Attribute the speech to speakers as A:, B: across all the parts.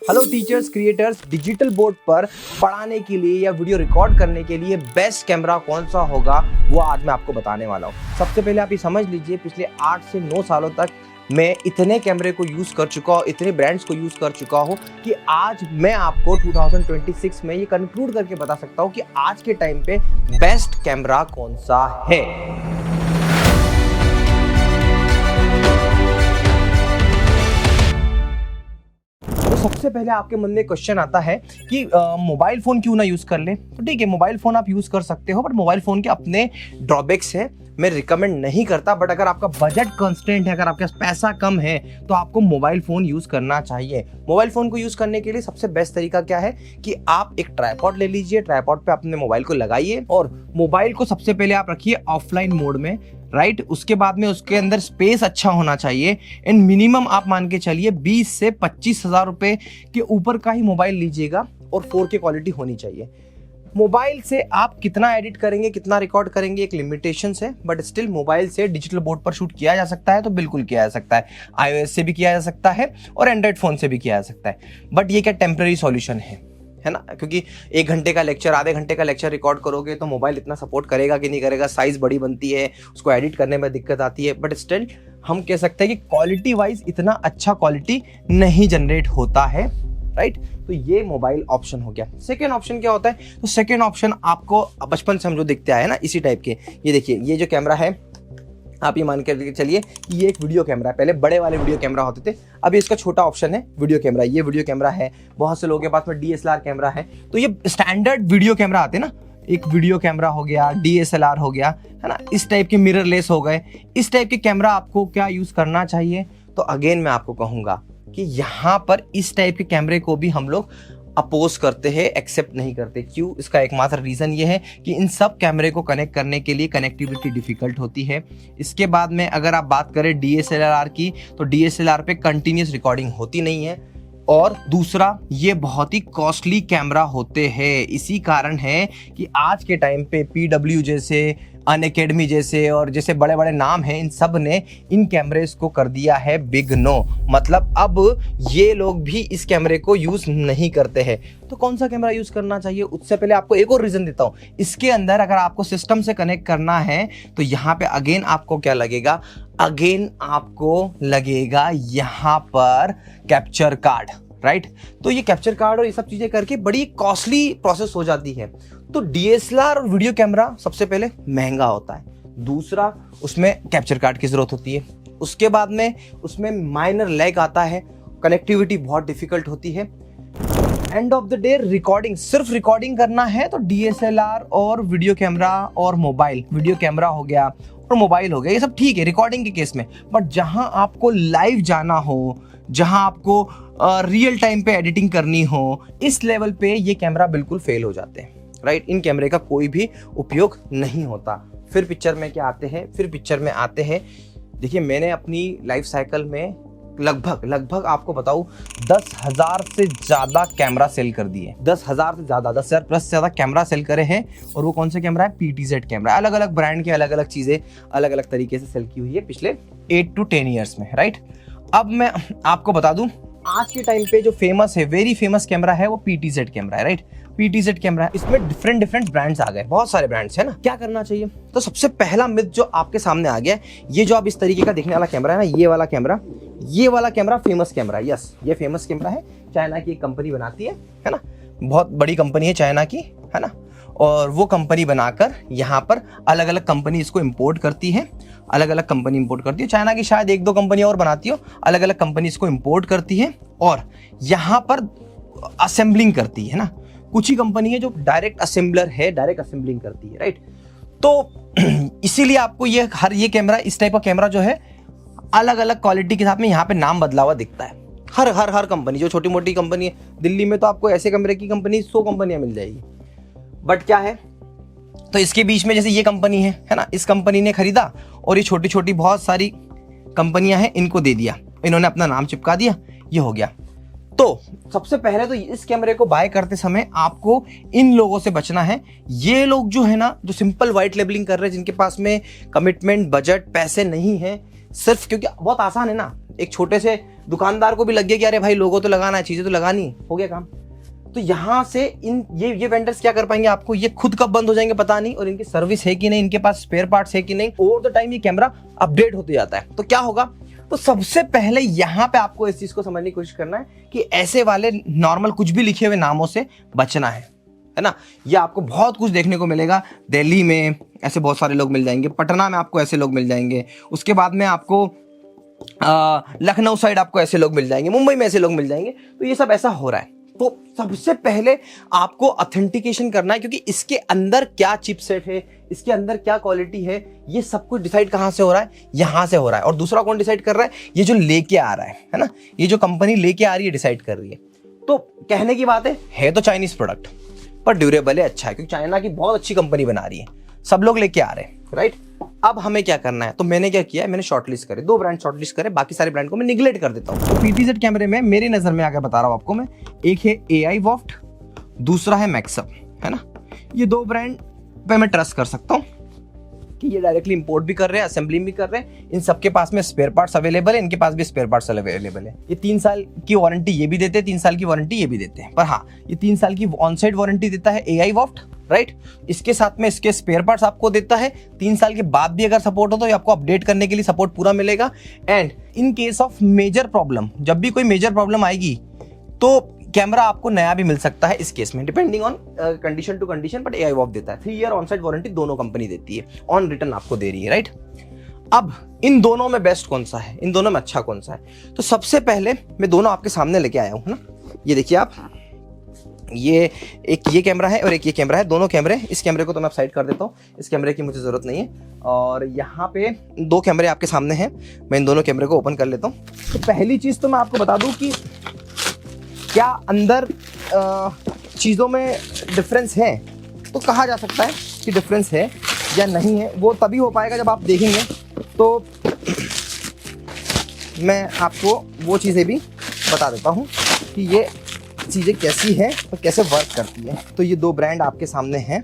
A: Hello teachers, creators, digital board पर पढ़ाने के लिए या वीडियो रिकॉर्ड करने के लिए बेस्ट कैमरा कौन सा होगा वो आज मैं आपको बताने वाला हूँ। सबसे पहले आप ये समझ लीजिए, पिछले 8 से 9 सालों तक मैं इतने कैमरे को यूज़ कर चुका हूँ, इतने ब्रांड्स को यूज़ कर चुका हूँ कि आज मैं आपको 2026 में ये कंक्लूड करके बता सकता हूँ कि आज के टाइम पे बेस्ट कैमरा कौन सा है। सबसे पहले आपके मन में क्वेश्चन आता है कि मोबाइल फ़ोन क्यों ना यूज़ कर ले। तो ठीक है, मोबाइल फ़ोन आप यूज़ कर सकते हो, बट मोबाइल फ़ोन के अपने ड्रॉबैक्स हैं, मैं रिकमेंड नहीं करता। बट अगर आपका बजट कंस्ट्रेंट है, अगर आपके पास पैसा कम है, तो आपको मोबाइल फ़ोन यूज़ करना चाहिए। मोबाइल फ़ोन को यूज़ करने के लिए सबसे बेस्ट तरीका क्या है कि आप एक ट्राइपॉड ले लीजिए, ट्राइपॉड पे अपने मोबाइल को लगाइए और मोबाइल को सबसे पहले आप रखिए ऑफलाइन मोड में, राइट। उसके बाद में उसके अंदर स्पेस अच्छा होना चाहिए एंड मिनिमम आप मान के चलिए 20 से 25 हज़ार रुपये के ऊपर का ही मोबाइल लीजिएगा और 4K क्वालिटी होनी चाहिए। मोबाइल से आप कितना एडिट करेंगे, कितना रिकॉर्ड करेंगे, एक लिमिटेशंस है, बट स्टिल मोबाइल से डिजिटल बोर्ड पर शूट किया जा सकता है, तो बिल्कुल किया जा सकता है। iOS से भी किया जा सकता है और एंड्रॉइड फ़ोन से भी किया जा सकता है। बट ये क्या टेम्पररी सॉल्यूशन है ना, क्योंकि 1 घंटे का लेक्चर, आधे घंटे का लेक्चर रिकॉर्ड करोगे तो मोबाइल इतना सपोर्ट करेगा कि नहीं करेगा, साइज़ बड़ी बनती है, उसको एडिट करने में दिक्कत आती है। बट स्टिल हम कह सकते हैं कि क्वालिटी वाइज इतना अच्छा क्वालिटी नहीं जनरेट होता है, राइट। तो ये मोबाइल ऑप्शन हो गया। सेकेंड ऑप्शन क्या होता है? तो सेकेंड ऑप्शन आपको बचपन से हम जो दिखते आए हैं ना, इसी टाइप के, ये देखिए, ये जो कैमरा है, आप ये मान कर चलिए कि ये एक वीडियो कैमरा है। पहले बड़े वाले वीडियो कैमरा होते थे, अभी इसका छोटा ऑप्शन है वीडियो कैमरा। ये वीडियो कैमरा है, बहुत से लोगों के पास में DSLR कैमरा है। तो ये स्टैंडर्ड वीडियो कैमरा आते हैं ना, एक वीडियो कैमरा हो गया, DSLR हो गया, है ना, इस टाइप के मिररलेस हो गए। इस टाइप के कैमरा आपको क्या यूज़ करना चाहिए? तो अगेन मैं आपको कहूँगा कि यहाँ पर इस टाइप के कैमरे को भी हम लोग अपोज करते हैं, एक्सेप्ट नहीं करते। क्यों? इसका एकमात्र रीज़न ये है कि इन सब कैमरे को कनेक्ट करने के लिए कनेक्टिविटी डिफ़िकल्ट होती है। इसके बाद में अगर आप बात करें DSLR की, तो DSLR पे कंटिन्यूस रिकॉर्डिंग होती नहीं है और दूसरा, ये बहुत ही कॉस्टली कैमरा होते हैं। इसी कारण है कि आज के टाइम पे PW जैसे, अनअकैडमी जैसे और जैसे बड़े बड़े नाम हैं, इन सब ने इन कैमरेज को कर दिया है बिग नो। मतलब अब ये लोग भी इस कैमरे को यूज़ नहीं करते हैं। तो कौन सा कैमरा यूज़ करना चाहिए? उससे पहले आपको एक और रीज़न देता हूँ। इसके अंदर अगर आपको सिस्टम से कनेक्ट करना है तो यहाँ पे अगेन आपको क्या लगेगा? अगेन आपको लगेगा यहाँ पर कैप्चर कार्ड, राइट। तो ये कैप्चर कार्ड और ये सब चीज़ें करके बड़ी कॉस्टली प्रोसेस हो जाती है। तो DSLR और वीडियो कैमरा सबसे पहले महंगा होता है, दूसरा उसमें कैप्चर कार्ड की ज़रूरत होती है, उसके बाद में उसमें माइनर लैग आता है, कनेक्टिविटी बहुत डिफ़िकल्ट होती है। End of the day recording, सिर्फ रिकॉर्डिंग करना है तो DSLR और वीडियो कैमरा और मोबाइल, वीडियो कैमरा हो गया और मोबाइल हो गया, ये सब ठीक है रिकॉर्डिंग के केस में। बट जहाँ आपको लाइव जाना हो, जहाँ आपको रियल टाइम पे एडिटिंग करनी हो, इस लेवल पे ये कैमरा बिल्कुल फेल हो जाते हैं, राइट। इन कैमरे का कोई भी उपयोग नहीं होता। फिर पिक्चर में क्या आते हैं? फिर पिक्चर में आते हैं, देखिए, मैंने अपनी लाइफ साइकिल में लगभग आपको बताऊं 10,000 से ज़्यादा कैमरा सेल कर दिए। 10,000 से ज़्यादा, 10,000 प्लस से ज़्यादा कैमरा सेल करे हैं। और वो कौन सा कैमरा है? PTZ camera. अलग अलग ब्रांड के अलग अलग चीज़ें अलग अलग तरीके से सेल की हुई है पिछले 8 to 10 ईयर्स में, राइट। अब मैं आपको बता दूं, आज के टाइम पे जो फेमस है, वेरी फेमस कैमरा है, वो PTZ कैमरा है, राइट। PTZ कैमरा है, इसमें डिफरेंट ब्रांड्स आ गए, बहुत सारे ब्रांड्स है ना। क्या करना चाहिए? तो सबसे पहला मिथ जो आपके सामने आ गया, ये जो आप इस तरीके का देखने वाला कैमरा है ना, ये वाला कैमरा फेमस कैमरा है। यस, ये फेमस कैमरा है, चाइना की एक कंपनी बनाती है ना, बहुत बड़ी कंपनी है चाइना की, है ना। और वो कंपनी बनाकर यहाँ पर अलग अलग कंपनी इसको इंपोर्ट करती है, चाइना की शायद 1-2 कंपनी और बनाती हो, अलग अलग कंपनी इसको इंपोर्ट करती है और यहाँ पर असेंबलिंग करती है ना। कुछ ही कंपनी है जो डायरेक्ट असेंबलर है, डायरेक्ट असेंबलिंग करती है, राइट। तो इसीलिए आपको ये कैमरा, इस टाइप का कैमरा जो है, अलग अलग क्वालिटी के साथ में यहाँ पे नाम बदला हुआ दिखता है। हर कंपनी, जो छोटी मोटी कंपनी है, दिल्ली में तो आपको ऐसे कैमरे की कंपनी 100 कंपनियां मिल जाएगी। बट क्या है, तो इसके बीच में जैसे ये कंपनी है ना, इस कंपनी ने खरीदा और ये छोटी छोटी बहुत सारी कंपनियां हैं, इनको दे दिया, इन्होंने अपना नाम चिपका दिया, ये हो गया। तो सबसे पहले तो इस कैमरे को बाय करते समय आपको इन लोगों से बचना है। ये लोग जो है ना, जो सिंपल वाइट लेबलिंग कर रहे हैं, जिनके पास में कमिटमेंट, बजट, पैसे नहीं है, सिर्फ क्योंकि बहुत आसान है ना, एक छोटे से दुकानदार को भी लग गया कि अरे भाई लोगो तो लगाना है, चीजें तो लगानी है, हो गया काम। तो यहाँ से इन ये वेंडर्स क्या कर पाएंगे, आपको ये खुद कब बंद हो जाएंगे पता नहीं, और इनकी सर्विस है कि नहीं, इनके पास स्पेयर पार्ट्स है कि नहीं, ओवर द टाइम ये कैमरा अपडेट होते जाता है। तो क्या होगा, तो सबसे पहले यहाँ पे आपको इस चीज को समझने की कोशिश करना है कि ऐसे वाले नॉर्मल कुछ भी लिखे हुए नामों से बचना है ना। ये आपको बहुत कुछ देखने को मिलेगा। दिल्ली में ऐसे बहुत सारे लोग मिल जाएंगे, पटना में आपको ऐसे लोग मिल जाएंगे, उसके बाद में आपको लखनऊ साइड आपको ऐसे लोग मिल जाएंगे, मुंबई में ऐसे लोग मिल जाएंगे। तो ये सब ऐसा हो रहा है। तो सबसे पहले आपको ऑथेंटिकेशन करना है, क्योंकि इसके अंदर क्या चिपसेट है, इसके अंदर क्या क्वालिटी है, ये सब कुछ डिसाइड कहां से हो रहा है, यहां से हो रहा है। और दूसरा कौन डिसाइड कर रहा है, ये जो लेके आ रहा है ना, ये जो कंपनी लेके आ रही है डिसाइड कर रही है। तो कहने की बात है तो चाइनीज प्रोडक्ट पर ड्यूरेबल है, अच्छा है, क्योंकि चाइना की बहुत अच्छी कंपनी बना रही है, सब लोग लेके आ रहे हैं, राइट। अब हमें क्या करना है, तो मैंने क्या किया है, मैंने शॉर्टलिस्ट करे, 2 ब्रांड शॉर्टलिस्ट करे, बाकी सारे ब्रांड को मैं निगलेक्ट कर देता हूँ। तो PTZ कैमरे में मेरी नजर में आकर बता रहा हूँ आपको मैं, एक है AI वॉफ्ट, दूसरा है मैक्सअप, है ना। ये 2 ब्रांड पे मैं ट्रस्ट कर सकता हूँ कि ये डायरेक्टली इंपोर्ट भी कर रहे हैं, असेंबली भी कर रहे हैं, इन सबके पास में स्पेयर पार्ट्स अवेलेबल है, इनके पास भी स्पेयर पार्ट्स अवेलेबल है। ये 3 साल की वारंटी ये भी देते हैं, 3 साल की वारंटी ये भी देते हैं, पर हाँ ये 3 साल की ऑन साइड वारंटी देता है AI वॉफ्ट, राइट। इसके साथ में इसके स्पेयर पार्ट्स आपको देता है, 3 साल के बाद भी अगर सपोर्ट हो तो आपको अपडेट करने के लिए सपोर्ट पूरा मिलेगा। And in case of major problem, जब भी कोई मेजर प्रॉब्लम आएगी तो कैमरा आपको नया भी मिल सकता है इस केस में, depending on condition to condition, but AI वॉफ्ट देता है। 3 ईयर ऑन साइड वारंटी दोनों कंपनी देती है, ऑन रिटर्न आपको दे रही है, राइट। अब इन दोनों में बेस्ट कौन सा है, इन दोनों में अच्छा कौन सा है, तो सबसे पहले मैं दोनों आपके सामने लेके आया हूं ना। ये देखिए आप, ये एक ये कैमरा है और एक ये कैमरा है, दोनों कैमरे, इस कैमरे को तो मैं साइड कर देता हूँ, इस कैमरे की मुझे जरूरत नहीं है। और यहाँ पे 2 कैमरे आपके सामने हैं, मैं इन दोनों कैमरे को ओपन कर लेता हूँ। तो पहली चीज तो मैं आपको बता दूं कि क्या अंदर चीज़ों में डिफरेंस है, तो कहा जा सकता है कि डिफरेंस है या नहीं है, वो तभी हो पाएगा जब आप देखेंगे। तो मैं आपको वो चीज़ें भी बता देता हूँ कि ये चीज़ें कैसी हैं और कैसे वर्क करती हैं। तो ये 2 ब्रांड आपके सामने हैं,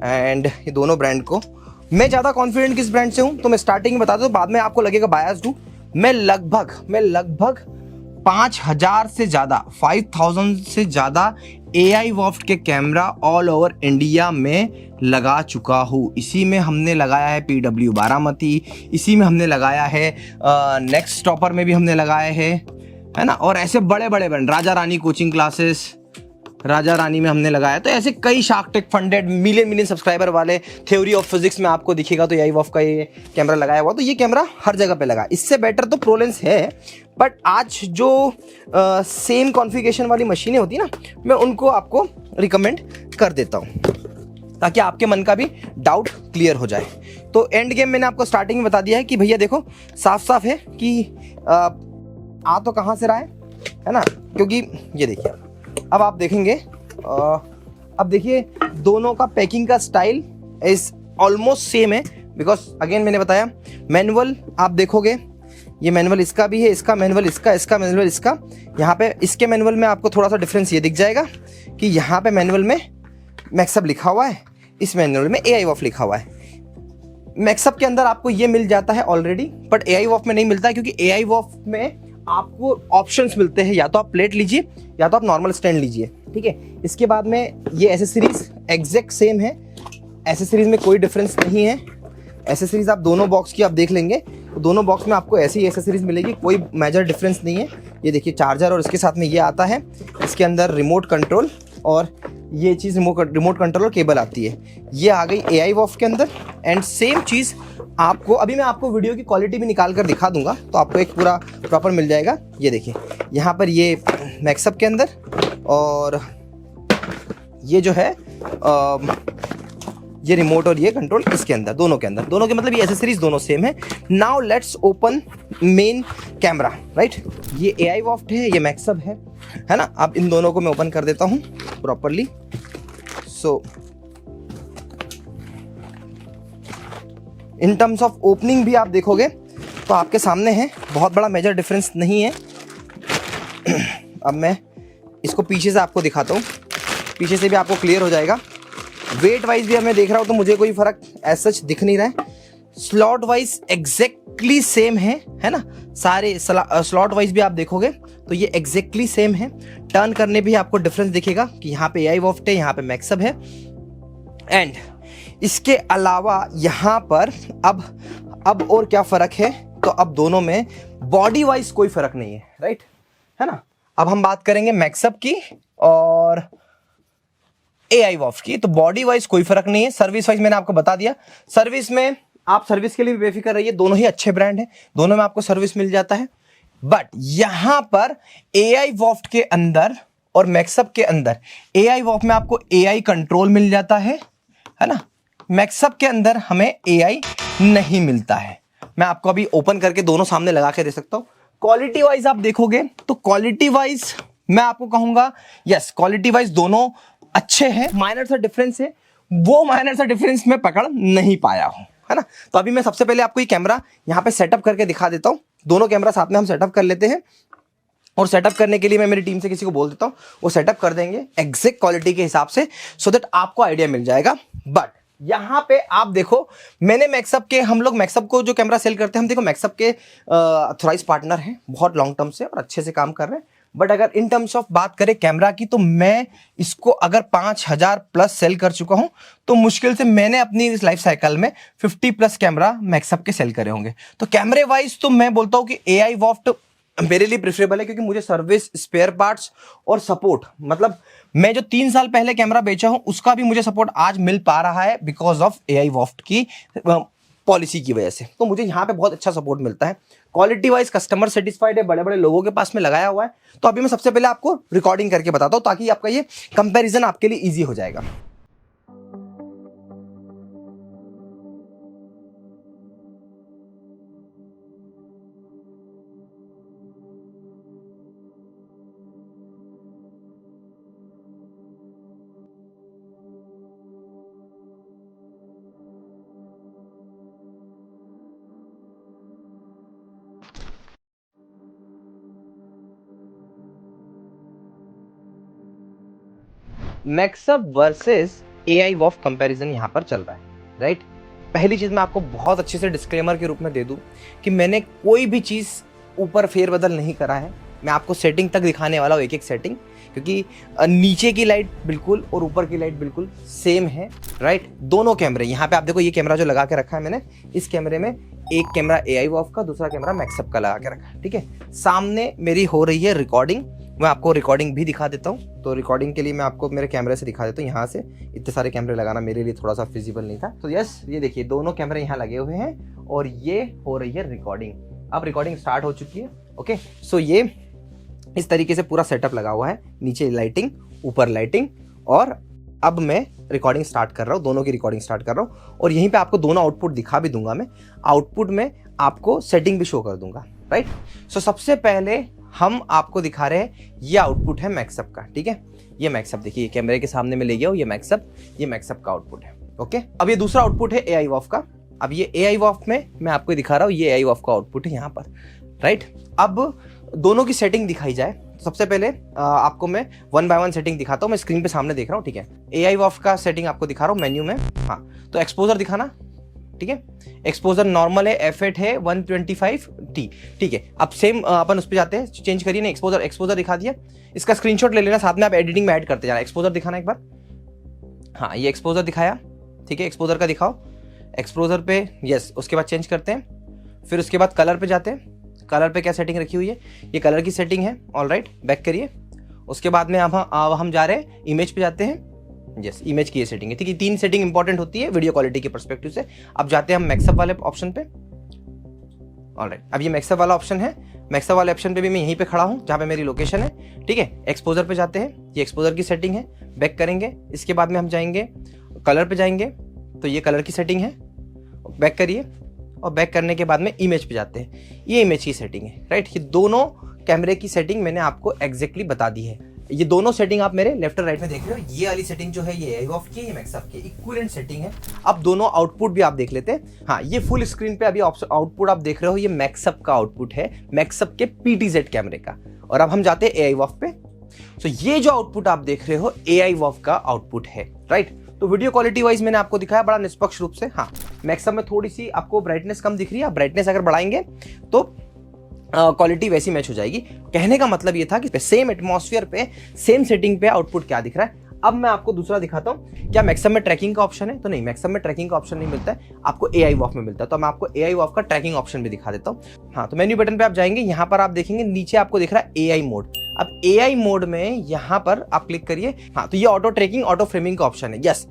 A: एंड ये दोनों ब्रांड को मैं ज़्यादा कॉन्फिडेंट किस ब्रांड से हूँ तो मैं स्टार्टिंग में बता दूँ, बाद में आपको लगेगा बायस्ड हूँ। मैं लगभग 5,000 से ज़्यादा, 5,000 से ज़्यादा AI वॉफ्ट के कैमरा ऑल ओवर इंडिया में लगा चुका हूँ। इसी में हमने लगाया है PW बारामती, इसी में हमने लगाया है नेक्स्ट स्टॉपर में भी हमने लगाया है ना। और ऐसे बड़े बड़े brand, Raja Rani coaching classes, Raja Rani में हमने लगाया। तो ऐसे कई shark tech funded million subscriber वाले, थ्योरी ऑफ फिजिक्स में आपको दिखेगा तो AI वॉफ्ट का ये कैमरा लगाया हुआ। तो ये कैमरा हर जगह पे लगा, इससे बेटर तो प्रोलेंस है, बट आज जो सेम कॉन्फ़िगरेशन वाली मशीनें होती है ना, मैं उनको आपको रिकमेंड कर देता हूँ ताकि आपके मन का भी डाउट क्लियर हो जाए। तो एंड गेम मैंने आपको स्टार्टिंग में बता दिया है कि भैया देखो साफ साफ है कि आ तो कहाँ से रहा है ना, क्योंकि ये देखिए अब आप देखेंगे, अब देखिए दोनों का पैकिंग का स्टाइल इज ऑलमोस्ट सेम है, बिकॉज अगेन मैंने बताया मैनुअल आप देखोगे, ये मैनुअल इसका भी है, इसका मैनुअल इसका मैनुअल इसका। यहाँ पे इसके मैनुअल में आपको थोड़ा सा डिफरेंस ये दिख जाएगा कि यहाँ पे मैनुअल में मैक्सअप लिखा हुआ है, इस मैनुअल में AI वॉफ्ट लिखा हुआ है। मैक्सअप के अंदर आपको ये मिल जाता है ऑलरेडी, बट AI वॉफ्ट में नहीं मिलता है, क्योंकि AI वॉफ्ट में आपको ऑप्शंस मिलते हैं, या तो आप प्लेट लीजिए या तो आप नॉर्मल स्टैंड लीजिए, ठीक है। इसके बाद में ये एसेसरीज एग्जैक्ट सेम है, एसेसरीज में कोई डिफरेंस नहीं है। एसेसरीज आप दोनों बॉक्स की आप देख लेंगे तो दोनों बॉक्स में आपको ऐसी एसेसरीज मिलेगी, कोई मेजर डिफरेंस नहीं है। ये देखिए चार्जर और इसके साथ में ये आता है, इसके अंदर रिमोट कंट्रोल और ये चीज़ रिमोट कंट्रोल और केबल आती है, ये आ गई AI वॉफ्ट के अंदर। एंड सेम चीज़ आपको अभी मैं आपको वीडियो की क्वालिटी भी निकाल कर दिखा दूंगा, तो आपको एक पूरा प्रॉपर मिल जाएगा। ये देखिए यहाँ पर ये मैक्सअप के अंदर, और ये जो है ये रिमोट और ये कंट्रोल इसके अंदर, दोनों के अंदर, दोनों के मतलब ये एसेसरीज दोनों सेम है। Now let's open main camera, right. ये AI वॉफ्ट है, ये मैक्सअप है ना। अब इन दोनों को मैं ओपन कर देता हूँ properly. So in terms of opening भी आप देखोगे तो आपके सामने है, बहुत बड़ा मेजर डिफरेंस नहीं है। अब मैं इसको पीछे से आपको दिखाता हूँ, पीछे से भी आपको क्लियर हो जाएगा। वेट वाइज भी अब मैं देख रहा हूँ तो मुझे कोई फर्क एज सच दिख नहीं रहा है। स्लॉट वाइज एग्जैक्टली सेम है ना, सारे स्लॉट वाइज भी आप देखोगे तो ये एग्जैक्टली सेम है। टर्न करने भी आपको डिफरेंस दिखेगा कि यहाँ पे AI वॉफ्ट है, यहाँ पे मैक्सअप है। एंड इसके अलावा यहाँ पर अब और क्या फर्क है, तो अब दोनों में बॉडी वाइज कोई फर्क नहीं है, राइट, है ना। अब हम बात करेंगे मैक्सअप की और AI वॉफ्ट की। तो बॉडी वाइज कोई फर्क नहीं है। सर्विस वाइज मैंने आपको बता दिया। सर्विस में आप सर्विस के लिए भी बेफिक्र रहिए, दोनों ही अच्छे ब्रांड हैं, दोनों में आपको सर्विस मिल जाता है। बट यहां पर AI वॉफ्ट के अंदर और मैक्सअप के अंदर, AI वॉफ्ट में आपको AI कंट्रोल मिल जाता है ना। मैक्सअप के अंदर हमें AI नहीं मिलता है। मैं आपको अभी ओपन करके दोनों सामने लगा के दे सकता हूं। क्वालिटी वाइज आप देखोगे तो क्वालिटी वाइज मैं आपको कहूंगा यस, क्वालिटी वाइज दोनों अच्छे हैं। माइनर सा डिफरेंस है, वो माइनर सा डिफरेंस मैं पकड़ नहीं पाया हूं, है ना। तो अभी मैं सबसे पहले आपको ये कैमरा यहां पे सेटअप करके दिखा देता हूं। दोनों कैमरा साथ में हम सेटअप कर लेते हैं, और सेटअप करने के लिए मैं मेरी टीम से किसी को बोल देता हूं, वो सेटअप कर देंगे एग्जैक्ट क्वालिटी के हिसाब से, सो दैट आपको आइडिया मिल जाएगा। बट यहां पे आप देखो, मैंने मैक्सअप के, हम लोग मैक्सअप को जो कैमरा सेल करते हैं, हम देखो मैक्सअप के ऑथराइज पार्टनर हैं, बहुत लॉन्ग टर्म से और अच्छे से काम कर रहे हैं। बट अगर इन टर्म्स ऑफ बात करें कैमरा की, तो मैं इसको अगर 5000 प्लस सेल कर चुका हूं, तो मुश्किल से मैंने अपनी इस लाइफ साइकिल में 50 प्लस कैमरा मैक्सअप के सेल करे होंगे। तो कैमरे वाइज तो मैं बोलता हूं कि AI वॉफ्ट मेरे लिए प्रेफरेबल है, क्योंकि मुझे सर्विस, स्पेयर पार्ट्स और सपोर्ट, मतलब मैं जो 3 साल पहले कैमरा बेचा हूं उसका भी मुझे सपोर्ट आज मिल पा रहा है बिकॉज ऑफ AI वॉफ्ट की पॉलिसी की वजह से। तो मुझे यहाँ पे बहुत अच्छा सपोर्ट मिलता है। क्वालिटी वाइज कस्टमर सेटिस्फाइड है, बड़े बड़े लोगों के पास में लगाया हुआ है। तो अभी मैं सबसे पहले आपको रिकॉर्डिंग करके बताता हूँ, ताकि आपका ये कंपैरिजन आपके लिए इजी हो जाएगा। मैक्सअप वर्सेस AI वॉफ्ट कंपैरिजन यहां पर चल रहा है, राइट। पहली चीज मैं आपको बहुत अच्छे से डिस्क्लेमर के रूप में दे दूं कि मैंने कोई भी चीज ऊपर फेरबदल नहीं करा है। मैं आपको सेटिंग तक दिखाने वाला हूँ, एक एक सेटिंग, क्योंकि नीचे की लाइट बिल्कुल और ऊपर की लाइट बिल्कुल सेम है, राइट। दोनों कैमरे यहाँ पे आप देखो, ये कैमरा जो लगा के रखा है मैंने, इस कैमरे में एक कैमरा AI वॉफ्ट का, दूसरा कैमरा मैक्सअप का लगा के रखा है, ठीक है। सामने मेरी हो रही है रिकॉर्डिंग, मैं आपको रिकॉर्डिंग भी दिखा देता हूँ। तो रिकॉर्डिंग के लिए मैं आपको मेरे कैमरे से दिखा देता हूँ। यहाँ से इतने सारे कैमरे लगाना मेरे लिए थोड़ा सा फिजिबल नहीं था। तो यस, ये देखिए दोनों कैमरे यहाँ लगे हुए हैं और ये हो रही है रिकॉर्डिंग। अब रिकॉर्डिंग स्टार्ट हो चुकी है। ओके, सो ये इस तरीके से पूरा सेटअप लगा हुआ है, नीचे लाइटिंग, ऊपर लाइटिंग, और अब मैं रिकॉर्डिंग स्टार्ट कर रहा हूँ, दोनों की रिकॉर्डिंग स्टार्ट कर रहा हूँ। और यहीं पे आपको दोनों आउटपुट दिखा भी दूंगा मैं, आउटपुट में आपको सेटिंग भी शो कर दूंगा, राइट। सो सबसे पहले हम आपको दिखा रहे हैं, ये आउटपुट है मैक्सअप का, ठीक है। ये मैक्सअप देखिए, कैमरे के सामने में ले गया हूँ, ये मैक्सअप का आउटपुट है। ओके, अब ये दूसरा आउटपुट है AI वॉफ्ट का। अब ये AI वॉफ्ट में मैं आपको दिखा रहा हूँ, ये AI वॉफ्ट का आउटपुट है यहाँ पर, राइट। अब दोनों की सेटिंग दिखाई जाए, सबसे पहले आपको मैं 1 by 1 सेटिंग दिखाता हूँ। मैं स्क्रीन पे सामने देख रहा हूँ, ठीक है। AI वॉफ्ट का सेटिंग आपको दिखा रहा हूँ मेन्यू में। हाँ, तो एक्सपोजर दिखाना, ठीक है। एक्सपोजर नॉर्मल है, F8 है 125T, ठीक है। अब सेम अपन उस पर जाते हैं, चेंज करिए ना, एक्सपोजर दिखा दिया। इसका स्क्रीनशॉट ले लेना, साथ में आप एडिटिंग में ऐड करते जाना। एक्सपोजर दिखाना एक बार। हाँ, ये एक्सपोजर दिखाया, ठीक है। एक्सपोजर का दिखाओ, एक्सपोजर पे यस। उसके बाद चेंज करते हैं, फिर उसके बाद कलर पे जाते हैं। कलर पे क्या सेटिंग रखी हुई है, ये कलर की सेटिंग है, ऑलराइट। बैक करिए। उसके बाद में हम जा रहे हैं इमेज पे जाते हैं, यस, इमेज की ये सेटिंग है, ठीक है। 3 सेटिंग इंपॉर्टेंट होती है वीडियो क्वालिटी के पर्सपेक्टिव से। अब जाते हैं हम मैक्सअप वाले ऑप्शन पे, ऑलराइट। अब ये मैक्सअप वाला ऑप्शन है, मैक्सअप वाले ऑप्शन पे भी मैं यहीं पे खड़ा हूं जहां पे मेरी लोकेशन है, ठीक है। एक्सपोजर पे जाते हैं, ये एक्सपोजर की सेटिंग है, बैक करेंगे। इसके बाद में हम जाएंगे कलर पे जाएंगे, तो ये कलर की सेटिंग है, बैक करिए। और बैक करने के बाद में इमेज पे जाते हैं, ये इमेज की सेटिंग है, राइट। ये दोनों कैमरे की सेटिंग मैंने आपको एग्जैक्टली बता दी है। ये दोनों सेटिंग आप मेरे लेफ्ट और राइट में देख रहे हो। ये वाली सेटिंग जो है ये AI वॉफ्ट की, ये मैक्सअप की इक्विवेलेंट सेटिंग है। अब दोनों आउटपुट भी आप देख लेते हैं। हाँ, ये फुल स्क्रीन पे अभी आउटपुट आप देख रहे हो, ये मैक्सअप का आउटपुट है, मैक्सअप के PTZ कैमरे का। और अब हम जाते हैं AI वॉफ्ट पे। तो ये जो आउटपुट आप देख रहे हो AI वॉफ्ट का आउटपुट है, राइट। तो वीडियो क्वालिटी वाइज मैंने आपको दिखाया बड़ा निष्पक्ष रूप से। हाँ, मैक्सअप में थोड़ी सी आपको ब्राइटनेस कम दिख रही है, ब्राइटनेस अगर बढ़ाएंगे तो क्वालिटी वैसी मैच हो जाएगी। कहने का मतलब ये था कि सेम एटमॉस्फेयर पे सेम सेटिंग पे आउटपुट क्या दिख रहा है। अब मैं आपको दूसरा दिखाता हूँ। क्या मैक्सअप में ट्रैकिंग का ऑप्शन है? तो नहीं, मैक्सअप में ट्रैकिंग का ऑप्शन नहीं मिलता है, आपको AI वॉफ में मिलता है। तो मैं आपको AI वॉफ का ट्रैकिंग ऑप्शन भी दिखा देता हूँ। हाँ, तो मेन्यू बटन पे आप जाएंगे, यहाँ पर आप देखेंगे नीचे आपको दिख रहा है AI मोड। अब AI मोड में यहाँ पर आप क्लिक करिए। हाँ, तो ये ऑटो ट्रैकिंग ऑटो फ्रेमिंग का ऑप्शन है। यस,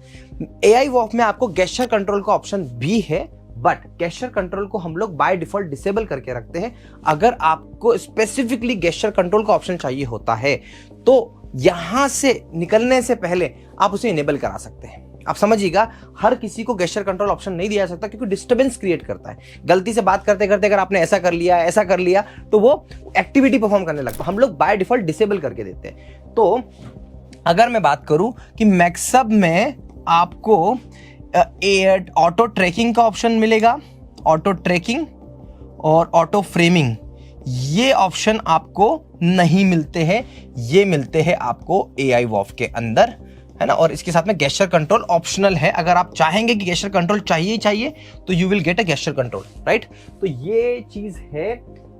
A: AI वॉफ में आपको गेस्चर कंट्रोल का ऑप्शन भी है, बट गेस्चर कंट्रोल को हम लोग बाय डिफॉल्ट डिसेबल करके रखते हैं। अगर आपको स्पेसिफिकली गेस्चर कंट्रोल का ऑप्शन चाहिए होता है तो यहां से निकलने से पहले आप उसे इनेबल करा सकते हैं। आप समझिएगा, हर किसी को गेस्चर कंट्रोल ऑप्शन नहीं दिया जा सकता, क्योंकि डिस्टर्बेंस क्रिएट करता है। गलती से बात करते करते अगर आपने ऐसा कर लिया तो वो एक्टिविटी परफॉर्म करने लगता है। हम लोग बाय डिफॉल्ट डिसेबल करके देते हैं। तो अगर मैं बात करूं कि मैक्सअप में आपको ऑटो ट्रैकिंग का ऑप्शन मिलेगा, ऑटो ट्रैकिंग और ऑटो फ्रेमिंग, ये ऑप्शन आपको नहीं मिलते हैं। ये मिलते हैं आपको AI वॉफ के अंदर, है ना। और इसके साथ में गेस्चर कंट्रोल ऑप्शनल है। अगर आप चाहेंगे कि गेस्चर कंट्रोल चाहिए तो you will get a gesture control, right. तो ये चीज है।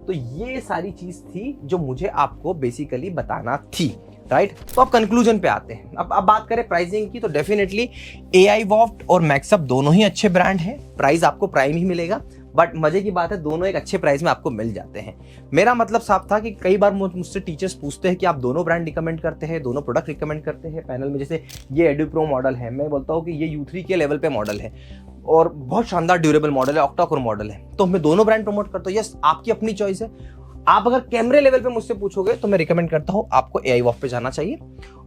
A: तो ये सारी चीज थी जो मुझे आपको बेसिकली बताना थी, राइट। तो अब कंक्लूजन पे आते हैं। अब बात करें प्राइसिंग की, तो डेफिनेटली AI वॉफ्ट और मैक्सअप दोनों ही अच्छे ब्रांड हैं। प्राइस आपको प्राइम ही मिलेगा, बट मजे की बात है दोनों एक अच्छे प्राइस में आपको मिल जाते हैं। मेरा मतलब साफ था कि कई बार मुझसे टीचर्स पूछते हैं कि आप दोनों ब्रांड रिकमेंड करते हैं, दोनों प्रोडक्ट रिकमेंड करते हैं पैनल में। जैसे ये EduPro मॉडल है, मैं बोलता हूँ कि ये U3 के लेवल पे मॉडल है और बहुत शानदार ड्यूरेबल मॉडल है, ऑक्टा कोर मॉडल है। तो मैं दोनों ब्रांड प्रमोट करता हूँ। यस, आपकी अपनी चॉइस है। आप अगर कैमरे लेवल पे मुझसे पूछोगे तो मैं रिकमेंड करता हूँ आपको AI वॉफ पे जाना चाहिए।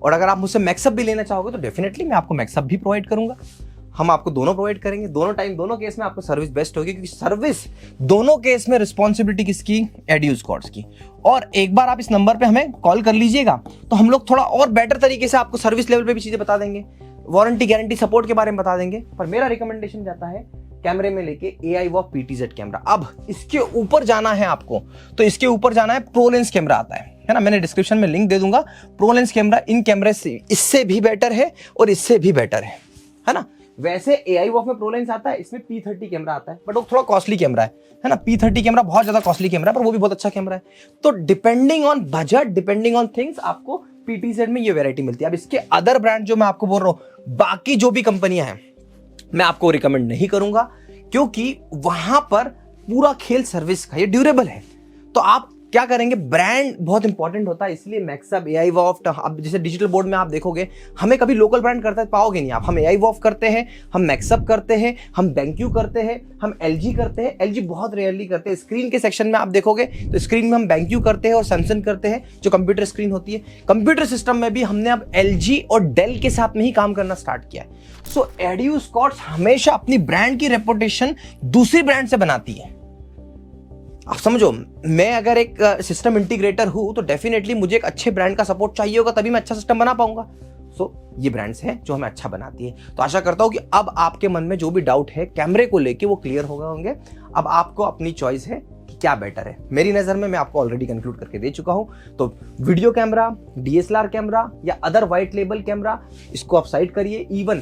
A: और अगर आप मुझसे मैक्सअप भी लेना चाहोगे तो डेफिनेटली मैं आपको मैक्सअप भी प्रोवाइड करूंगा। हम आपको दोनों प्रोवाइड करेंगे। दोनों टाइम, दोनों केस में आपको सर्विस बेस्ट होगी, क्योंकि सर्विस दोनों केस में रिस्पॉन्सिबिलिटी किसकी? EduSquads की। और एक बार आप इस नंबर पे हमें कॉल कर लीजिएगा तो हम लोग थोड़ा और बेटर तरीके से आपको सर्विस लेवल पे भी चीजें बता देंगे, वारंटी गारंटी सपोर्ट के बारे में बता देंगे। पर मेरा रिकमेंडेशन जाता है कैमरे में लेके AI वॉफ PTZ कैमरा। अब इसके ऊपर जाना है आपको, तो इसके ऊपर जाना है, प्रोलेंस कैमरा आता है ना। मैंने डिस्क्रिप्शन में लिंक दे दूंगा। प्रोलेंस कैमरा इन कैमरे से इससे भी बेटर है और इससे भी बेटर है ना। वैसे AI वॉफ में प्रोलेंस आता है, इसमें P30 कैमरा आता है, बट वो थोड़ा कॉस्टली कैमरा है ना। P30 कैमरा बहुत ज्यादा कॉस्टली कैमरा है, पर वो भी बहुत अच्छा कैमरा है। तो depending on budget, depending on things, आपको PTZ में ये वैरायटी मिलती है। अब इसके अदर ब्रांड जो मैं आपको बोल रहा हूं, बाकी जो भी कंपनियां हैं, मैं आपको रिकमेंड नहीं करूंगा, क्योंकि वहां पर पूरा खेल सर्विस का, ये ड्यूरेबल है। तो आप क्या करेंगे, ब्रांड बहुत इंपॉर्टेंट होता है। इसलिए मैक्सअप, AI वॉफ्ट, अब जैसे डिजिटल बोर्ड में आप देखोगे हमें कभी लोकल ब्रांड करते पाओगे नहीं आप। हम AI वॉफ्ट करते हैं, हम मैक्सअप करते हैं, हम BenQ करते हैं, हम LG करते हैं। LG बहुत रेयरली करते हैं। स्क्रीन के सेक्शन में आप देखोगे तो स्क्रीन में हम BenQ करते हैं और सैमसंग करते हैं, जो कंप्यूटर स्क्रीन होती है। कंप्यूटर सिस्टम में भी हमने अब LG और डेल के साथ में ही काम करना स्टार्ट किया है। सो EduSquads हमेशा अपनी ब्रांड की रेपुटेशन दूसरी ब्रांड से बनाती है। आप समझो, मैं अगर एक सिस्टम इंटीग्रेटर हूं तो डेफिनेटली मुझे एक अच्छे ब्रांड का सपोर्ट चाहिए होगा, तभी मैं अच्छा सिस्टम बना पाऊंगा। सो ये ब्रांड्स हैं जो हमें अच्छा बनाती है। तो आशा करता हूं कि अब आपके मन में जो भी डाउट है कैमरे को लेके वो क्लियर हो गए होंगे। अब आपको अपनी चॉइस है कि क्या बेटर है। मेरी नजर में मैं आपको ऑलरेडी कंक्लूड करके दे चुका हूं। तो वीडियो कैमरा, DSLR कैमरा या अदर व्हाइट लेबल कैमरा, इसको आप साइड करिए। इवन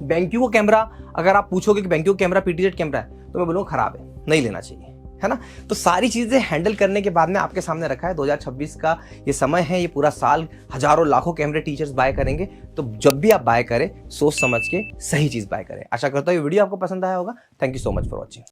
A: BenQ कैमरा, अगर आप पूछोगे कि BenQ कैमरा PTZ कैमरा है, तो मैं बोलूँगा खराब है, नहीं लेना चाहिए, है ना। तो सारी चीजें हैंडल करने के बाद में आपके सामने रखा है। 2026 का ये समय है, ये पूरा साल हजारों लाखों कैमरे टीचर्स बाय करेंगे। तो जब भी आप बाय करें, सोच समझ के सही चीज बाय करें। आशा करता हूँ ये वीडियो आपको पसंद आया होगा। Thank you so much for watching.